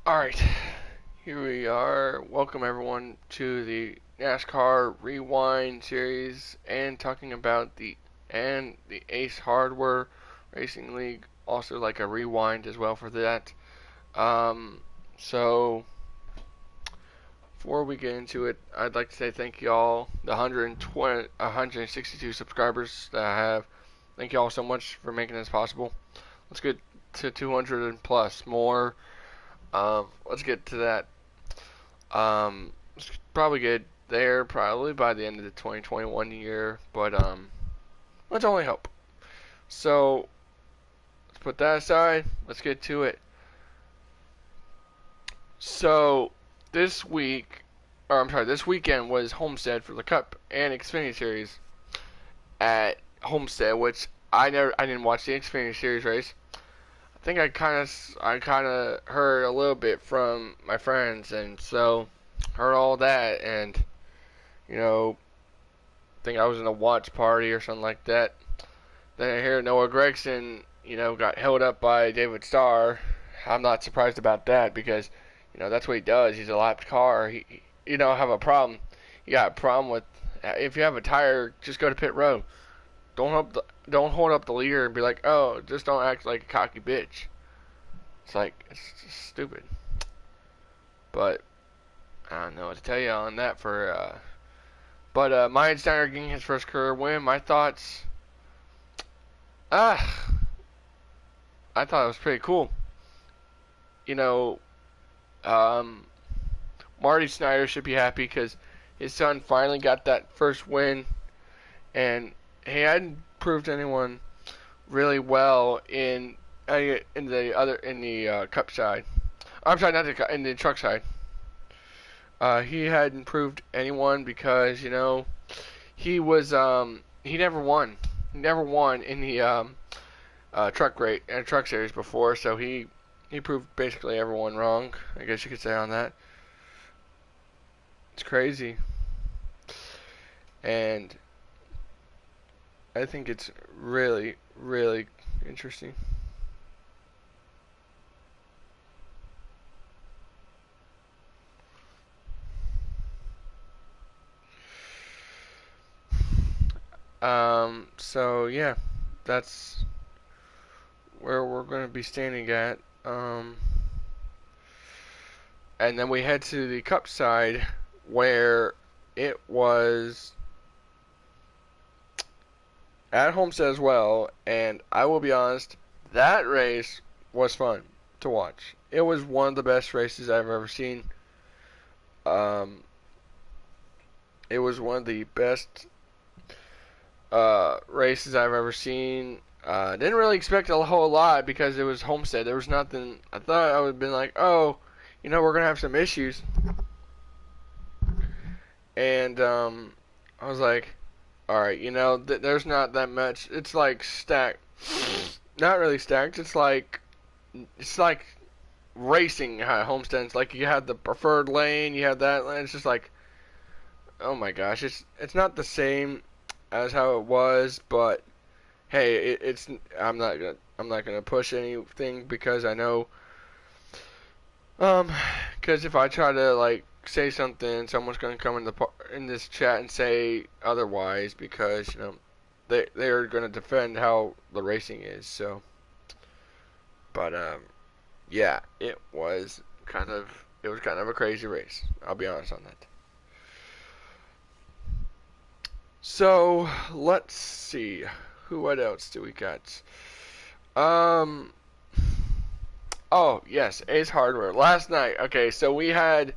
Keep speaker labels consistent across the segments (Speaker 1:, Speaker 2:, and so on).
Speaker 1: Alright, here we are. Welcome everyone to the NASCAR Rewind series and talking about the Ace Hardware Racing League. Also like a rewind as well for that. So before we get into it, I'd like to say thank you all, the 162 subscribers that I have. Thank you all so much for making this possible. Let's get to 200 and plus more. Let's get to that. Probably get there probably by the end of the 2021 year, but let's only hope. So let's put that aside. Let's get to it. So this weekend was Homestead for the Cup and Xfinity Series at Homestead, which I didn't watch the Xfinity Series race. I think I kind of heard a little bit from my friends, and so heard all that, and you know, think I was in a watch party or something like that. Then I hear Noah Gregson, got held up by David Starr. I'm not surprised about that because, that's what he does. He's a lapped car. You don't have a problem. You got a problem with if you have a tire, just go to pit road. Don't hold up the leader and be like, oh, just don't act like a cocky bitch. It's just stupid. But I don't know what to tell you on that for. But Mayan Steiner getting his first career win. My thoughts. Ah, I thought it was pretty cool. You know, um, Marty Snyder should be happy because his son finally got that first win, and he hadn't proved anyone really well in the Cup side. I'm sorry, not in the truck side. He hadn't proved anyone because he never won. He never won in the truck series before, so he proved basically everyone wrong. I guess you could say on that. It's crazy, and I think it's really, really interesting. So yeah, that's where we're going to be standing at. And then we head to the Cup side where it was at Homestead as well. And I will be honest, that race was fun to watch. It was one of the best races I've ever seen. Um, it was one of the best races I've ever seen. Didn't really expect a whole lot because it was Homestead. There was nothing. I thought I would have been like, oh, we're gonna have some issues, and I was like, all right, there's not that much. It's like stacked, not really stacked. It's like racing at Homestead. It's like you have the preferred lane, you have that lane. It's just like, oh my gosh, it's not the same as how it was, but hey, it's I'm not gonna push anything because I know because if I try to like say something, someone's gonna come in this chat and say otherwise because they're gonna defend how the racing is. So, but yeah, it was kind of a crazy race. I'll be honest on that. So let's see. What else do we got? Um. Oh yes, Ace Hardware. Last night. Okay, so we had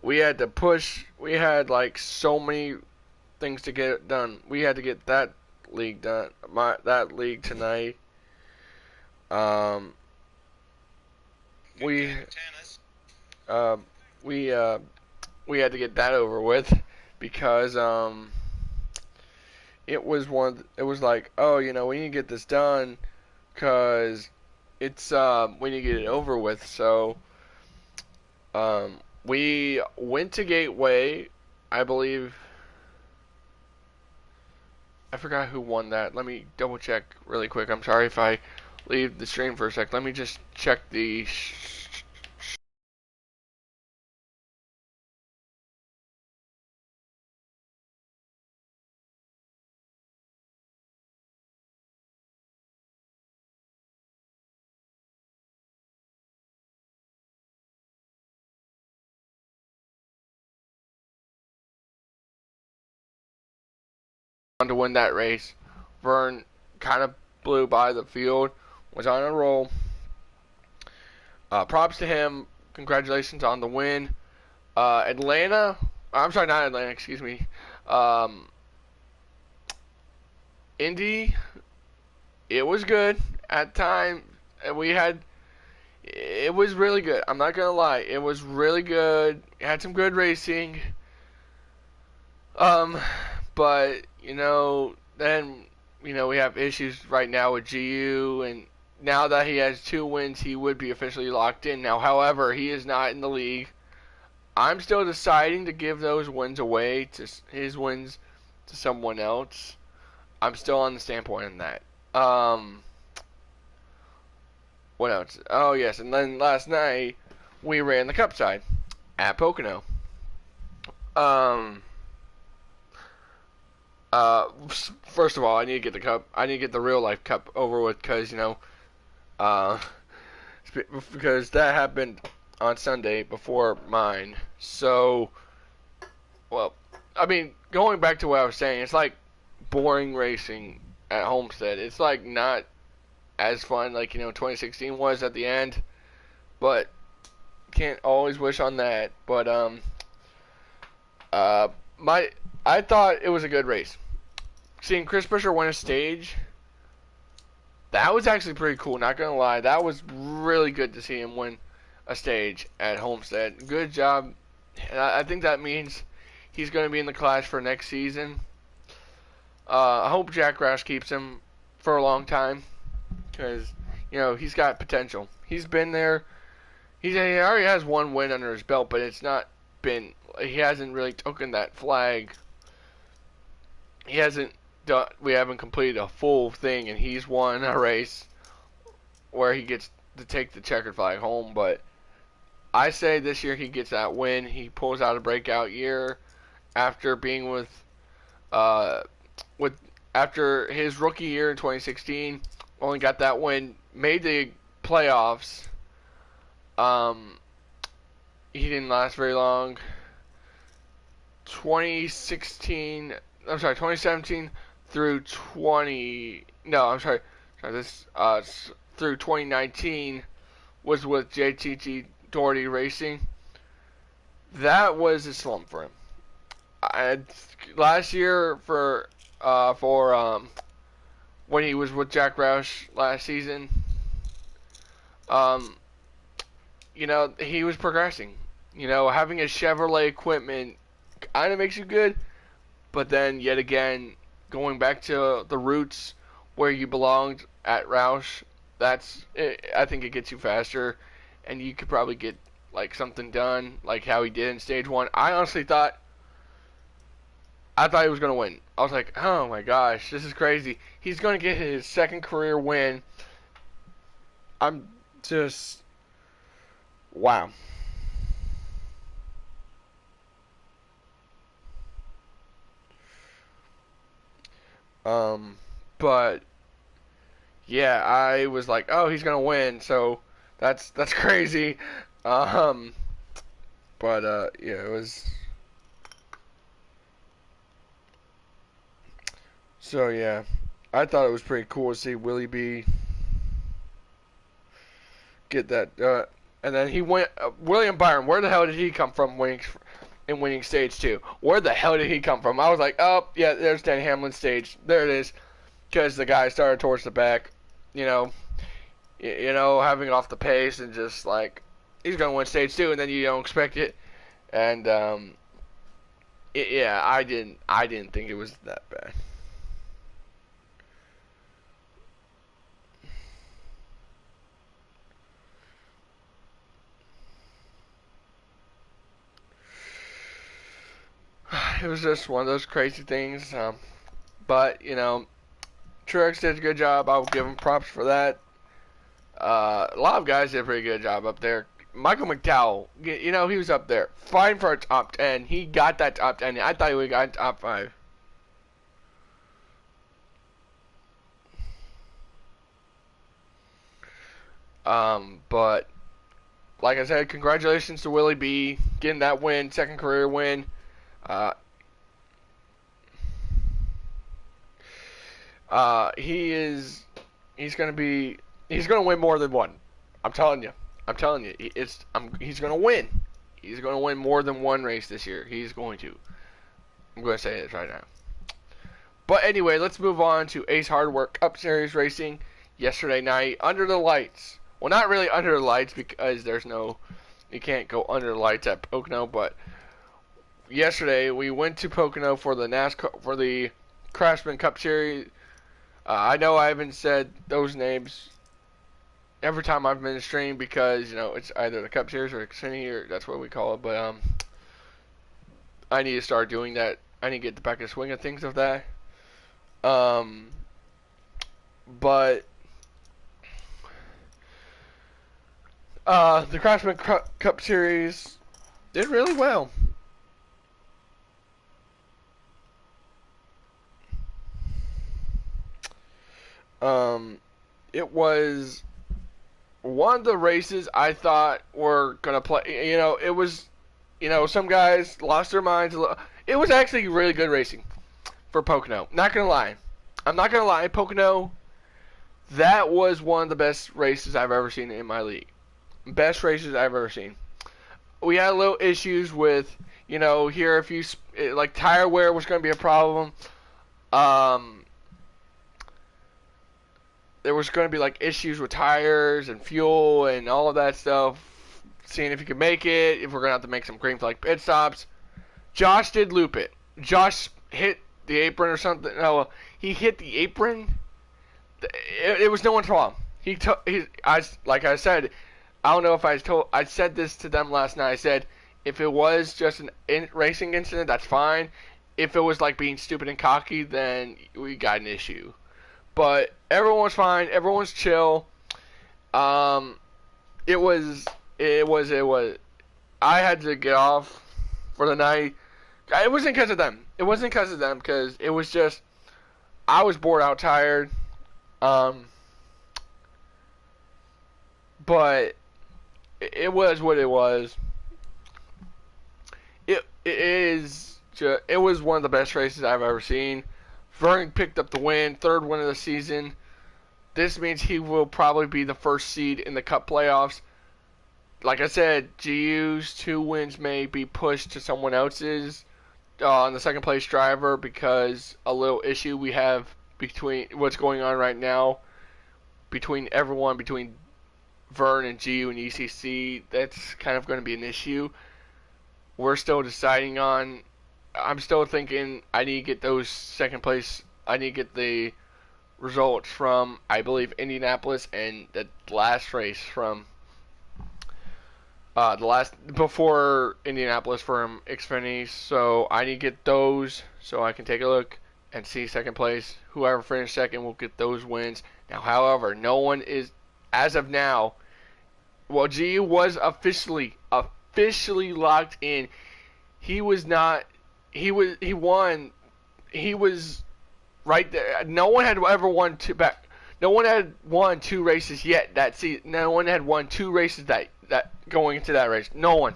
Speaker 1: we had to push. We had like so many things to get done. We had to get that league done. That league tonight. Um. We uh, we uh, we had to get that over with because it was like, oh, we need to get this done because we need to get it over with. So we went to Gateway. I believe I forgot who won that. Let me double check really quick. I'm sorry if I leave the stream for a sec. Let me just check the to win that race. Vern kind of blew by the field, was on a roll. Props to him. Congratulations on the win. Atlanta, I'm sorry, not Atlanta, excuse me. Indy, it was good at time. It was really good. I'm not gonna lie, it was really good. It had some good racing. Um, but then we have issues right now with GU, and now that he has 2 wins, he would be officially locked in now. However, he is not in the league. I'm still deciding to give those wins away, to his wins, to someone else. I'm still on the standpoint on that. What else? Oh yes, and then last night we ran the Cup side at Pocono. Um, uh, First of all, I need to get the cup. I need to get the real life cup over with, uh, because that happened on Sunday before mine. So, well, I mean, going back to what I was saying, it's like boring racing at Homestead. It's like not as fun like 2016 was at the end, but can't always wish on that. But my I thought it was a good race. Seeing Chris Buescher win a stage, that was actually pretty cool. Not gonna lie, that was really good to see him win a stage at Homestead. Good job. And I think that means he's going to be in the clash for next season. I hope Jack Roush keeps him for a long time, because he's got potential. He's been there. He already has 1 win under his belt, but it's not been. He hasn't really taken that flag. He hasn't done. We haven't completed a full thing, and he's won a race where he gets to take the checkered flag home. But I say this year he gets that win. He pulls out a breakout year after being with after his rookie year in 2016. Only got that win. Made the playoffs. He didn't last very long. 2017 through 20. No, I'm sorry. This through 2019 was with JTT Doherty Racing. That was a slump for him. Last year for when he was with Jack Roush last season, he was progressing. Having a Chevrolet equipment kind of makes you good, but then yet again, going back to the roots where you belonged at Roush, I think it gets you faster, and you could probably get like something done like how he did in stage 1. I honestly thought he was going to win. I was like, oh my gosh, this is crazy. He's going to get his second career win. I'm just, wow. But yeah, I was like, oh, he's going to win. So that's crazy. But yeah, it was. So yeah, I thought it was pretty cool to see Willie B get that. And then he went. William Byron, where the hell did he come from winning stage 2? Where the hell did he come from? I was like, oh yeah, there's Danny Hamlin's stage. There it is, because the guy started towards the back. Having off the pace and just like he's gonna win stage 2, and then you don't expect it. And yeah, I didn't think it was that bad. It was just one of those crazy things. But Truex did a good job. I will give him props for that. A lot of guys did a pretty good job up there. Michael McDowell, you know, he was up there fighting for a top 10. He got that top 10. I thought he would got top 5. But like I said, congratulations to Willie B getting that win, second career win. Uh, he's gonna win more than one. I'm telling you. He's gonna win. He's gonna win more than one race this year. He's going to. I'm gonna say this right now. But anyway, let's move on to Ace Hardware Cup Series racing yesterday night under the lights. Well, not really under the lights because you can't go under the lights at Pocono. But yesterday we went to Pocono for the Craftsman Cup Series. I know I haven't said those names every time I've been streaming because it's either the Cup Series or Xfinity, or that's what we call it. But I need to start doing that. I need to get back in the swing of things of that. But the Craftsman Cup Series did really well. It was one of the races I thought were gonna play. It was, some guys lost their minds a little. It was actually really good racing for Pocono. Not gonna lie, I'm not gonna lie. Pocono, that was one of the best races I've ever seen in my league. Best races I've ever seen. We had a little issues with, here if you like tire wear was gonna be a problem. There was going to be like issues with tires and fuel and all of that stuff. Seeing if you could make it, if we're going to have to make some green flag pit stops. Josh did loop it. Josh hit the apron or something. No, he hit the apron. It was no one's problem. Like I said, I don't know if I said this to them last night. I said, if it was just an racing incident, that's fine. If it was like being stupid and cocky, then we got an issue. But everyone's fine. Everyone's chill. It was. I had to get off for the night. It wasn't because of them. Because it was just I was bored out, tired. But it was what it was. It was one of the best races I've ever seen. Vern picked up the win, third win of the season. This means he will probably be the first seed in the Cup playoffs. Like I said, GU's 2 wins may be pushed to someone else's on the second place driver because a little issue we have between what's going on right now between Vern and GU and ECC. That's kind of going to be an issue. We're still deciding on. I'm still thinking I need to get those second place. I need to get the results from, I believe, Indianapolis and the last race from before Indianapolis from Xfinity. So I need to get those so I can take a look and see second place. Whoever finished second will get those wins. Now, however, no one is, as of now, well, GU was officially locked in. He was not. He won. He was right there. No one had ever won No one had won 2 races yet that season. No one had won 2 races that going into that race. No one.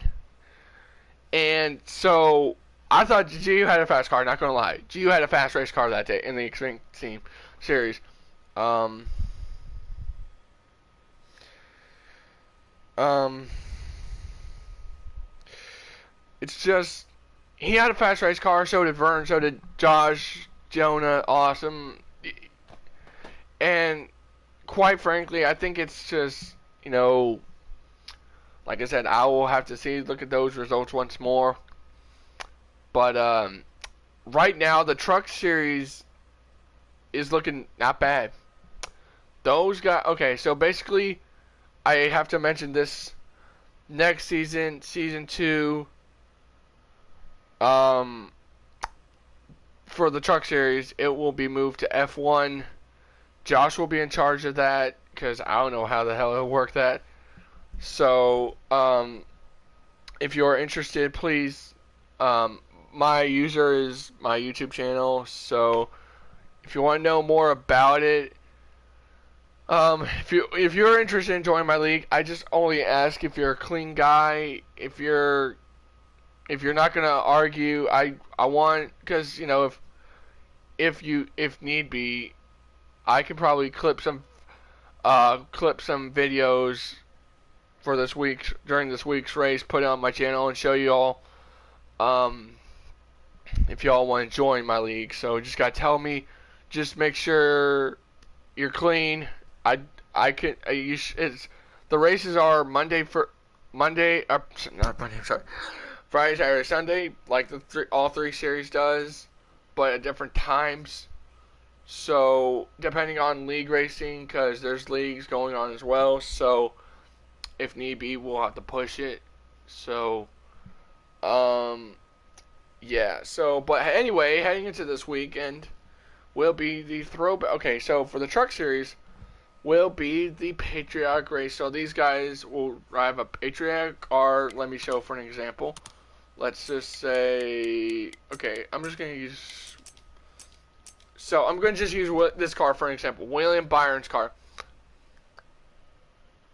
Speaker 1: And so I thought GU had a fast car. Not gonna lie, GU had a fast race car that day in the Xfinity Team Series. It's just. He had a fast race car, so did Vern, so did Josh, Jonah, Awesome. And quite frankly, I think it's just, like I said, I will have to look at those results once more. But right now, the Truck Series is looking not bad. Those guys, okay, so basically, I have to mention this next season, Season 2, for the Truck Series, it will be moved to F1. Josh will be in charge of that because I don't know how the hell it'll work that. So, if you're interested, please, my user is my YouTube channel. So, if you want to know more about it, if you're interested in joining my league, I just only ask if you're a clean guy. If you're not gonna argue, I want, because if need be, I can probably clip some videos for this week during this week's race, put it on my channel and show you all. If y'all want to join my league, so just gotta tell me. Just make sure you're clean. I can. The races are Monday. Not Monday. I'm sorry. Friday, Saturday, Sunday, like all three series does, but at different times. So depending on league racing, because there's leagues going on as well. So if need be, we'll have to push it. So, yeah. So, but anyway, heading into this weekend will be the throwback. Okay, so for the truck series, will be the patriotic race. So these guys will drive a patriotic car. Let me show for an example. Let's just say, okay, I'm just going to use, so I'm going to just use this car for an example. William Byron's car.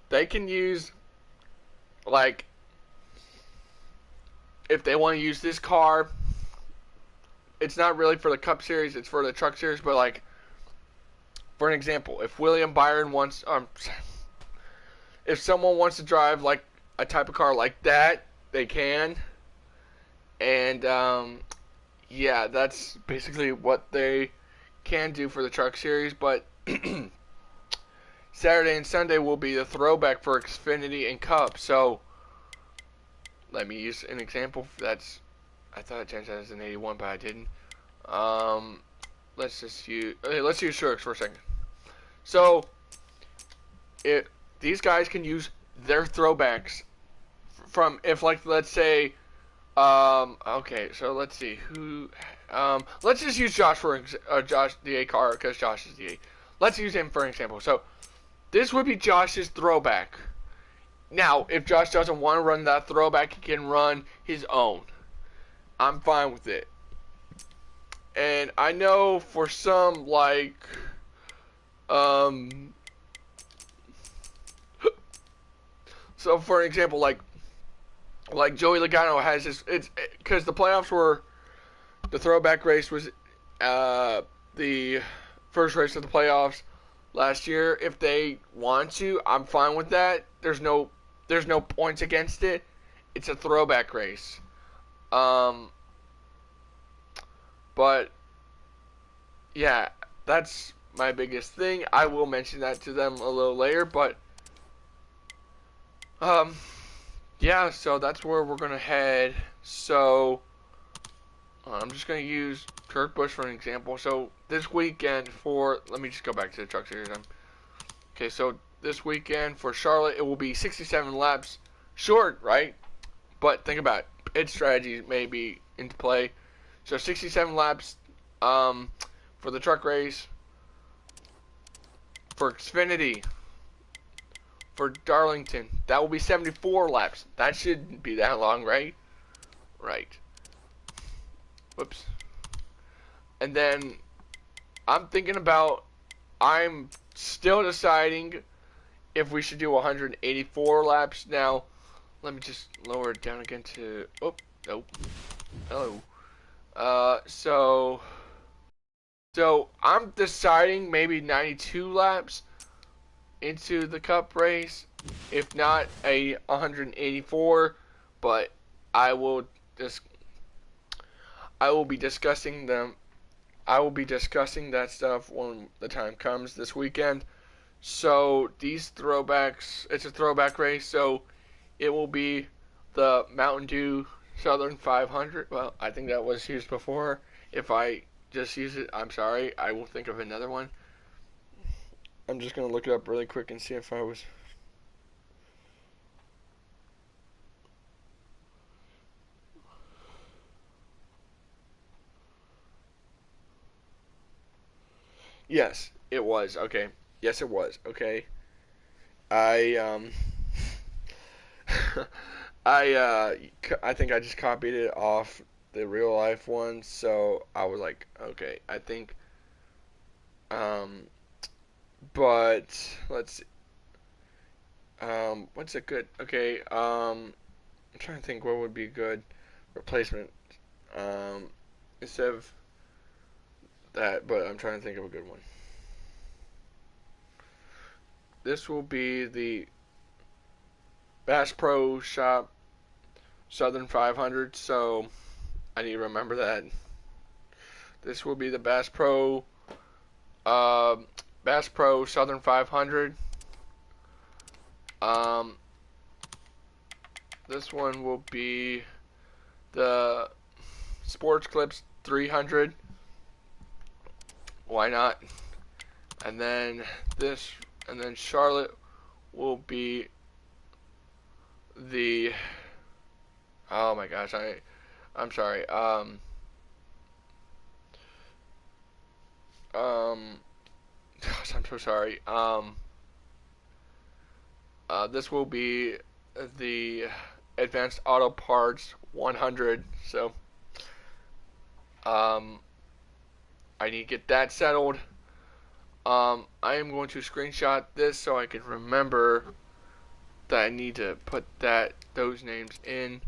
Speaker 1: They can use, like, if they want to use this car, it's not really for the Cup Series, it's for the Truck Series, but, like, for an example, if William Byron wants, if someone wants to drive, like, a type of car like that, they can. And, yeah, that's basically what they can do for the Truck Series. But Saturday and Sunday will be the throwback for Xfinity and Cup. So, let me use an example. I thought I changed that as an 81, but I didn't. Let's use Shurex for a second. So, these guys can use their throwbacks from, if, like, let's say, okay, so let's see who. Let's just use Josh for Josh the A car, because Josh is the A. Let's use him for an example. So this would be Josh's throwback. Now, if Josh doesn't want to run that throwback, he can run his own. I'm fine with it. And I know for some, like, so for an example, like Joey Logano has his, it's because the playoffs were, the throwback race was the first race of the playoffs last year. If they want to, I'm fine with that. There's no points against it. It's a throwback race. But yeah, that's my biggest thing. I will mention that to them a little later, but yeah, so that's where we're gonna head. So I'm just gonna use Kurt Busch for an example. So this weekend let me just go back to the Truck Series. Okay, so this weekend for Charlotte, it will be 67 laps short, right? But think about it. Pit strategy may be into play. So 67 laps for the truck race. For Xfinity, for Darlington, that will be 74 laps. That shouldn't be that long, right? Right. Whoops. And then I'm still deciding if we should do 184 laps. Now, let me just lower it down again to, oh, nope. Hello. So I'm deciding maybe 92 laps into the Cup race, if not a 184, but I will be discussing them. I will be discussing that stuff when the time comes this weekend. So these throwbacks, it's a throwback race, so it will be the Mountain Dew Southern 500. Well, I think that was used before. If I just use it, I'm sorry. I will think of another one. I'm just going to look it up really quick and see if I was... Yes, it was. Okay. Yes, it was. Okay. I I think I just copied it off the real life one, so I was like, okay, I think um but let's see. What's a good, okay, I'm trying to think what would be a good replacement um instead of that, but I'm trying to think of a good one. This will be the Bass Pro Shop Southern 500, so I need to remember that. This will be the uh, Bass Pro Southern 500. Um, this one will be the Sports Clips 300. Why not? And then this, and then Charlotte will be the. Oh my gosh, I'm sorry. Gosh, I'm so sorry. This will be the Advanced Auto Parts 100. So, um, I need to get that settled. I am going to screenshot this so I can remember that I need to put those names in.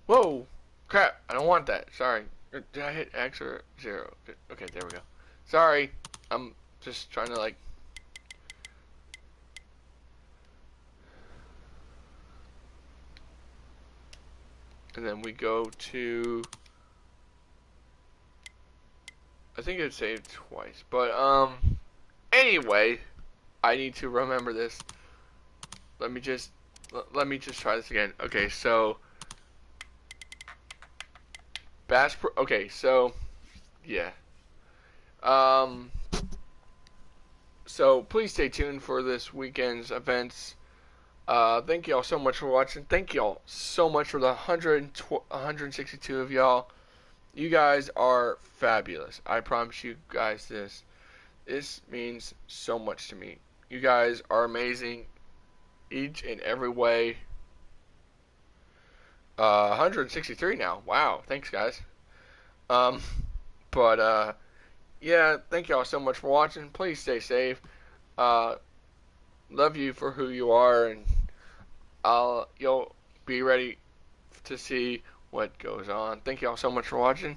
Speaker 1: Whoa, crap! I don't want that. Sorry. Did I hit X or 0? Okay, there we go. Sorry. I'm just trying to like. And then we go to. I think it saved twice, but anyway, I need to remember this. Let me just try this again. Okay, so Bass Pro. Okay, so yeah. Um. So please stay tuned for this weekend's events. Thank y'all so much for watching. Thank y'all so much for the 162 of y'all. You guys are fabulous. I promise you guys this. This means so much to me. You guys are amazing, each and every way. 163 now. Wow. Thanks, guys. Um, but yeah. Thank y'all so much for watching. Please stay safe. Uh, love you for who you are, and you'll be ready to see what goes on. Thank y'all so much for watching.